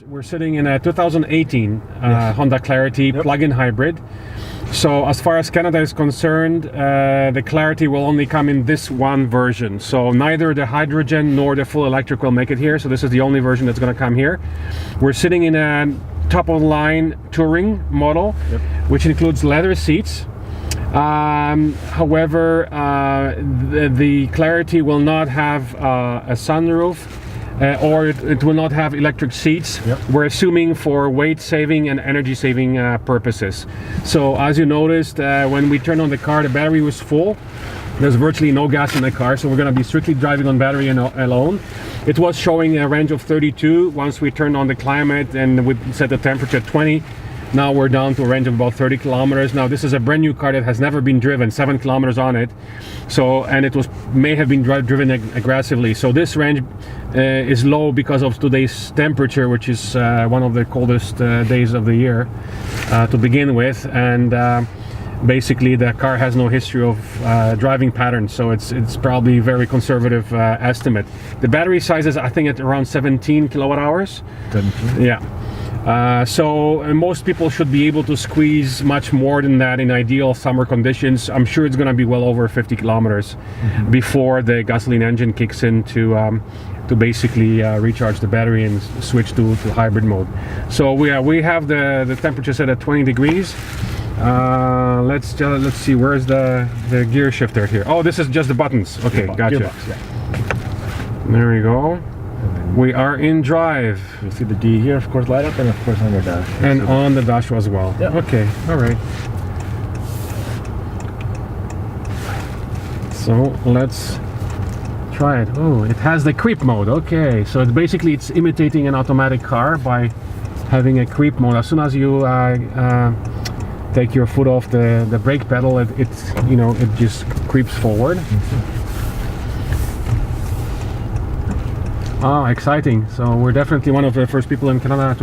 We're sitting in a 2018 Yes. Honda Clarity plug-in hybrid. So as far as Canada is concerned, the Clarity will only come in this one version. So neither the hydrogen nor the full electric will make it here. So this is the only version that's going to come here. We're sitting in a top-of-the-line touring model, which includes leather seats. However, the Clarity will not have a sunroof. Or it will not have electric seats. We're assuming for weight saving and energy saving purposes. So as you noticed, when we turned on the car, the battery was full. There's virtually no gas in the car, so we're going to be strictly driving on battery alone. It was showing a range of 32 once we turned on the climate and we set the temperature at 20. Now we're down to a range of about 30 kilometers. Now this is a brand new car that has never been driven, 7 kilometers on it. So, and it may have been driven aggressively. So this range is low because of today's temperature, which is one of the coldest days of the year to begin with. And basically the car has no history of driving patterns, so it's probably a very conservative estimate. The battery size is, I think, at around 17 kilowatt hours. 17? Yeah. So most people should be able to squeeze much more than that in ideal summer conditions. I'm sure it's going to be well over 50 kilometers before the gasoline engine kicks in to basically recharge the battery and switch to hybrid mode. So we have the temperature set at 20 degrees. Let's see, where's the gear shifter here? Oh, this is just the buttons. Okay, gotcha. Gearbox, yeah. There we go. We are in drive. You see the D here, of course, light up, and of course on your dash. And on the dash as well. Yeah. Okay, all right. So let's try it. Oh, it has the creep mode. Okay, so it's imitating an automatic car by having a creep mode. As soon as you take your foot off the brake pedal, it just creeps forward. Oh, exciting. So we're definitely one of the first people in Canada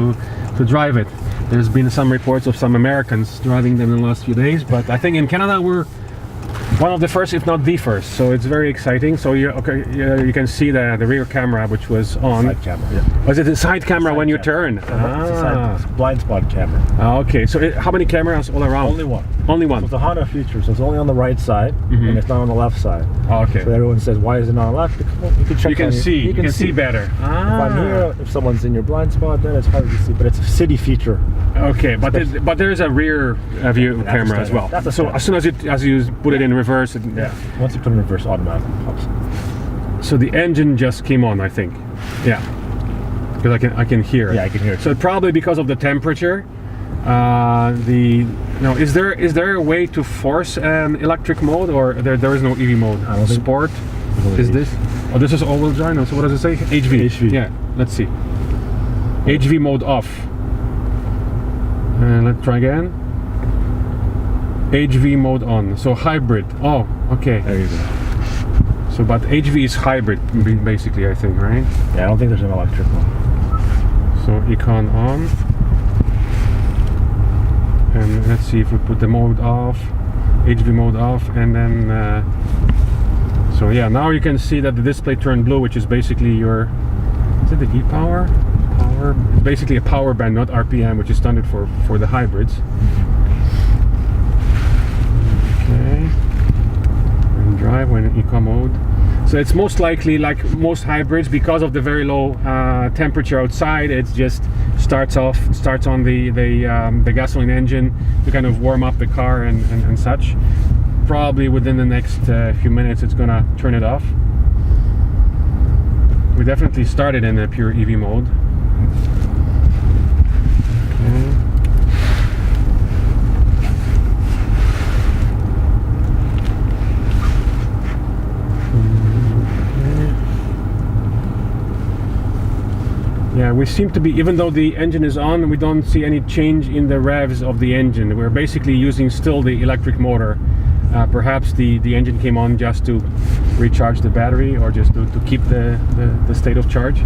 to drive it. There's been some reports of some Americans driving them in the last few days, but I think in Canada we're one of the first, if not the first. So it's very exciting. So you can see the rear camera, which was on. Side camera, yeah. Was it the side camera when you turn? It's a blind spot camera. Okay, so how many cameras all around? Only one. Only one. So it's a Honda feature, so it's only on the right side, and it's not on the left side. Okay. So everyone says, why is it not on the left? Well, you can check. You can see better. If I'm here, if someone's in your blind spot, then it's hard to see, but it's a city feature. Okay, but there's a rear view camera as well. So as soon as you put it in reverse, once you put it in reverse, automatically pops. So the engine just came on, I think. Yeah, because I can hear it. Yeah, I can hear it. So probably because of the temperature. Is there a way to force an electric mode, or there is no EV mode? I don't think. Sport is this? Oh, this is all-wheel drive. No, so what does it say? HV. HV. Yeah. Let's see. HV mode off. And let's try again. HV mode on. So hybrid. Oh, okay. There you go. So, but HV is hybrid, basically, I think, right? Yeah, I don't think there's an electric one. So econ on. And let's see if we put the mode off, HV mode off, and then so yeah, now you can see that the display turned blue, which is basically is it the e-power? It's basically a power band, not RPM, which is standard for the hybrids. Okay, and drive when in eco mode. So it's most likely, like most hybrids, because of the very low temperature outside, it just starts on the gasoline engine to kind of warm up the car and such. Probably within the next few minutes it's gonna turn it off. We definitely started in a pure EV mode. Okay. Yeah, we seem to be, even though the engine is on, we don't see any change in the revs of the engine. We're basically using still the electric motor. Perhaps the engine came on just to recharge the battery, or just to keep the state of charge.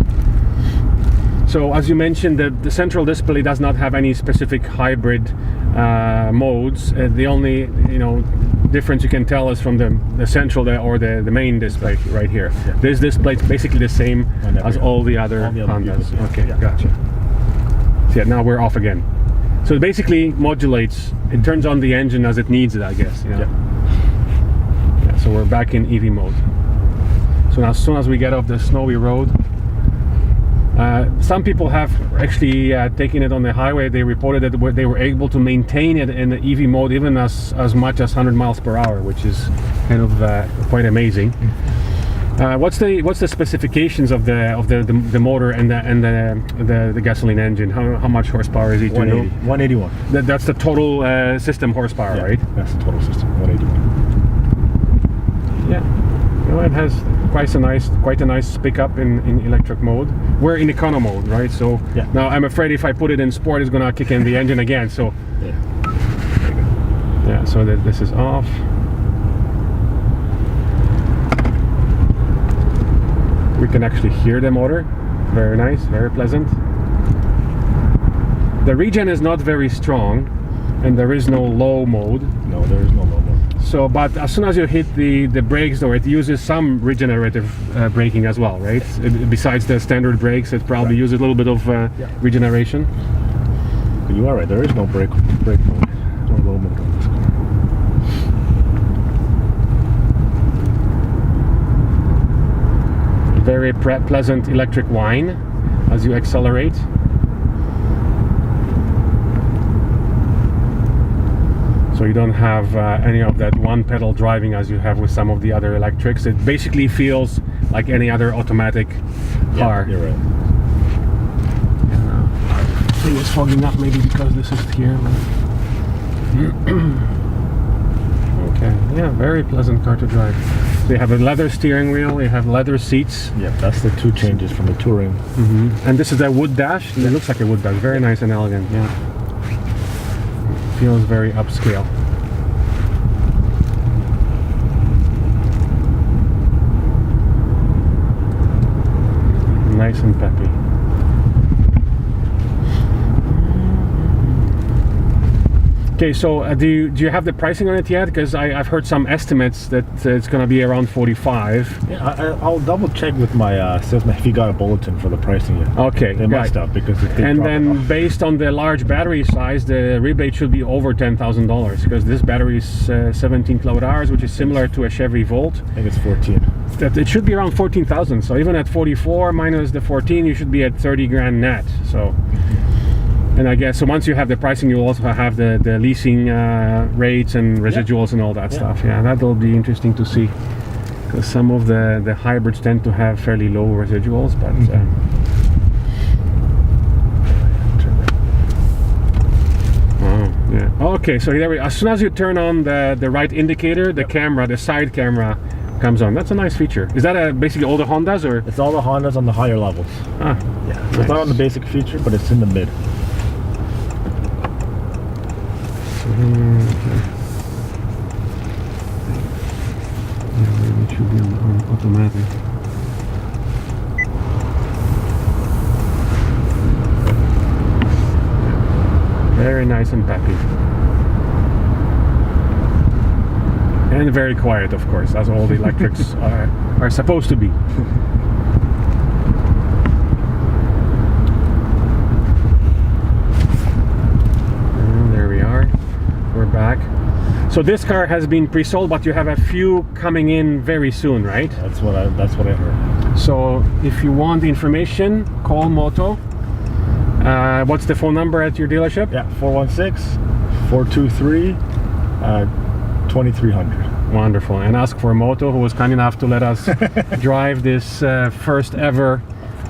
So as you mentioned, the central display does not have any specific hybrid modes. The only difference you can tell is from the central or the main display right here. Yeah. This display is basically the same as all the other Hondas. Okay, yeah. Gotcha. Yeah, now we're off again. So it basically modulates. It turns on the engine as it needs it, I guess. You know? Yeah, so we're back in EV mode. So now, as soon as we get off the snowy road, some people have actually taken it on the highway. They reported that they were able to maintain it in the EV mode even as much as 100 miles per hour, which is kind of quite amazing. What's the specifications of the motor and the gasoline engine? How much horsepower is it? 181. That's the total system horsepower, right? That's the total system. 181. Yeah. You know, it has quite a nice pickup in electric mode. We're in econo mode, right? So now I'm afraid if I put it in sport, it's gonna kick in the engine again. So yeah. So this is off. We can actually hear the motor. Very nice, very pleasant. The regen is not very strong, and there is no low mode. No, there is no low mode. So, but as soon as you hit the brakes, though, it uses some regenerative braking as well, right? Besides the standard brakes, it probably uses a little bit of regeneration. But you are right. There is no brake mode, no low mode on this car. Very pleasant electric whine as you accelerate. So you don't have any of that one pedal driving as you have with some of the other electrics. It basically feels like any other automatic car. You're right. Thing is fogging up maybe because this is here. Okay, yeah, very pleasant car to drive. So you have a leather steering wheel, you have leather seats. Yeah, that's the two changes from the Touring. And this is a wood dash. It looks like a wood dash. Very nice and elegant. Yeah. Feels very upscale. Nice and peppy. Okay, so do you have the pricing on it yet? Because I've heard some estimates that it's going to be around 45. Yeah, I'll double check with my salesman if he got a bulletin for the pricing yet. Okay, they must have, because it did drop then off. Based on the large battery size, the rebate should be over $10,000 because this battery is 17 kWh, which is similar to a Chevy Volt. I think it's 14. That it should be around 14,000. So even at 44 minus the 14, you should be at 30 grand net. So. And I guess so once you have the pricing, you'll also have the leasing rates and residuals and all that stuff. Yeah, that'll be interesting to see. Because some of the hybrids tend to have fairly low residuals, but yeah. Okay, so there as soon as you turn on the right indicator, the camera, the side camera comes on. That's a nice feature. Is that basically all the Hondas, or? It's all the Hondas on the higher levels. Ah, yeah. So it's not on the basic feature, but it's in the mid. Yeah, maybe it should be on automatic. Very nice and peppy. And very quiet, of course, as all the electrics are supposed to be. We're back. So this car has been pre-sold, but you have a few coming in very soon, right? That's what I heard. So if you want the information, call Moto. What's the phone number at your dealership? Yeah, 416-423-2300. Wonderful. And ask for Moto, who was kind enough to let us drive this first ever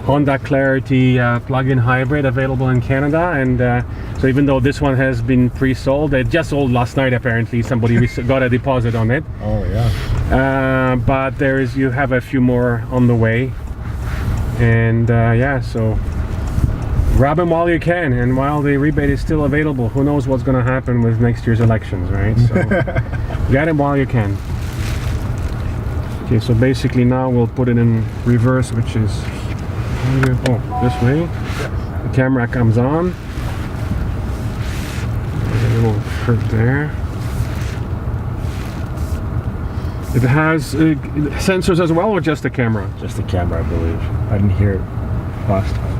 Honda Clarity plug-in hybrid available in Canada. And so even though this one has been pre-sold, it just sold last night apparently. Somebody got a deposit on it. Oh yeah. But you have a few more on the way. And yeah, so grab them while you can, and while the rebate is still available. Who knows what's going to happen with next year's elections, right? So get them while you can. Okay, so basically now we'll put it in reverse, which is this way. The camera comes on. There's a little curve there. It has sensors as well, or just the camera? Just the camera, I believe. I didn't hear it last time.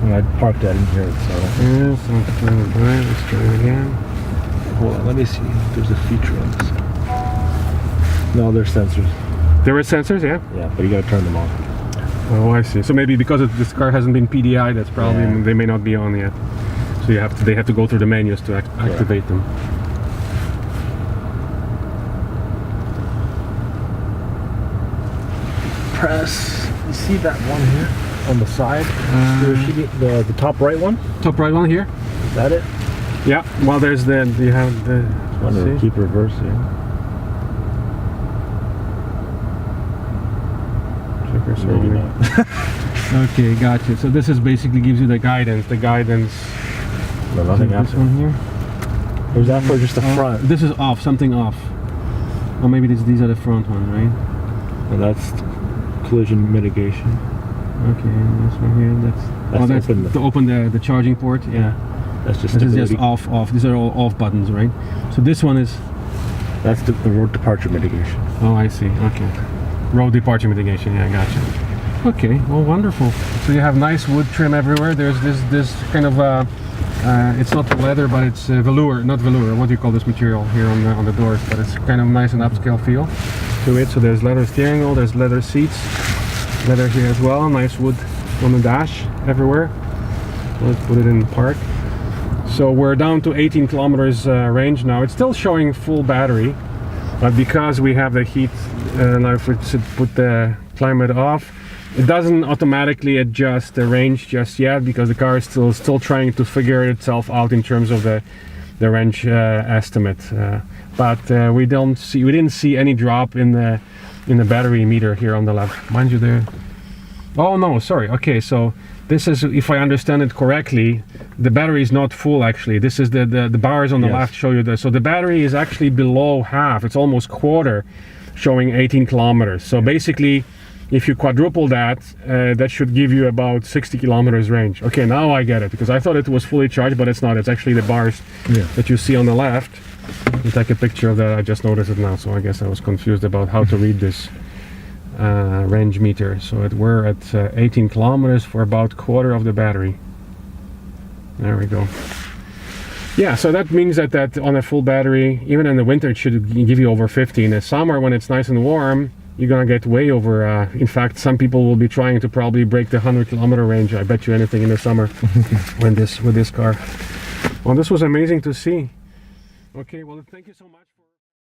And I parked that in here, so. Yes, let's try it again. Hold on, let me see if there's a feature on this. No, there's sensors. There are sensors, yeah? Yeah, but you gotta turn them on. Oh, I see. So maybe because this car hasn't been PDI, that's probably, Yeah. they may not be on yet. So they have to go through the menus to activate them. Press. You see that one here on the side? The top right one? Top right one here? Is that it? Yeah. Well, there's you have the. One to keep reverse here. Maybe not. Okay, gotcha. So this is basically gives you the guidance. No, nothing This happened. one here. There's that for just the front. This is off. Something off. Or maybe these are the front ones, right? And that's collision mitigation. Okay, this one here. That's to open the charging port. Yeah. That's just This is stability. just off. These are all off buttons, right? So this one is. That's the road departure mitigation. Oh, I see. Okay. Road departure mitigation. Yeah, gotcha. Okay. Well, wonderful. So you have nice wood trim everywhere. There's this kind of it's not leather, but it's velour. Not velour. What do you call this material here on the doors? But it's kind of nice and upscale feel to it. So there's leather steering wheel. There's leather seats. Leather here as well. Nice wood on the dash everywhere. Let's put it in park. So we're down to 18 kilometers range now. It's still showing full battery, but because we have the heat, now if we put the climate off, it doesn't automatically adjust the range just yet because the car is still trying to figure itself out in terms of the range estimate. But we didn't see any drop in the battery meter here on the left. Mind you, there. Oh no, sorry. Okay, so this is, if I understand it correctly, the battery is not full actually. This is the bars on the left show you this. So the battery is actually below half. It's almost quarter, showing 18 kilometers. So basically, if you quadruple that, that should give you about 60 kilometers range. Okay, now I get it, because I thought it was fully charged, but it's not. It's actually the bars that you see on the left. You take a picture of that. I just noticed it now, so I guess I was confused about how to read this range meter. So we're at 18 kilometers for about quarter of the battery. There we go. Yeah, so that means that on a full battery, even in the winter, it should give you over 50. In the summer, when it's nice and warm, you're gonna get way over. In fact, some people will be trying to probably break the 100-kilometer range. I bet you anything in the summer with this car. Well, this was amazing to see. Okay, well, thank you so much.